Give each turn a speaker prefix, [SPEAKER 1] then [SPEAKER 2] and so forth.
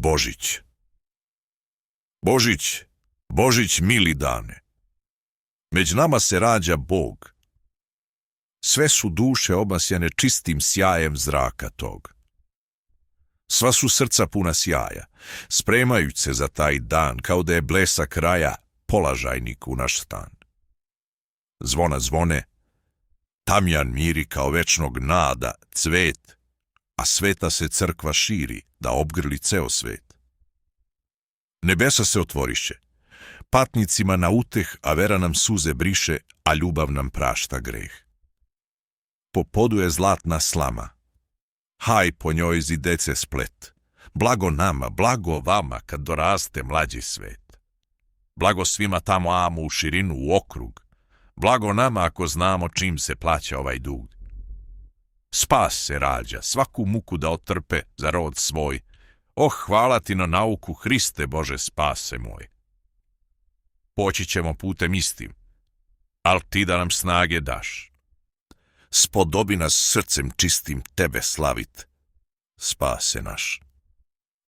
[SPEAKER 1] Božić. Božić, Božić mili dane. Među nama se rađa Bog. Sve su duše obasjane čistim sjajem zraka tog. Sva su srca puna sjaja, spremajući se za taj dan, kao da je blesak raja polažajnik u naš stan. Zvona zvone, tamjan miri kao večnog nada, cvet, a sveta se crkva širi, da obgrli ceo svet. Nebesa se otvoriše, patnicima na uteh, a vera nam suze briše, a ljubav nam prašta greh. Po podu je zlatna slama, haj po njoj zidece splet. Blago nama, blago vama, kad doraste mlađi svet. Blago svima tamo amo u širinu, u okrug. Blago nama ako znamo čim se plaća ovaj dug. Spas se rađa, svaku muku da otrpe za rod svoj. Oh, hvala ti na nauku, Hriste Bože spase moj. Poći ćemo putem istim, al ti da nam snage daš. Spodobi nas srcem čistim tebe slavit, spase naš.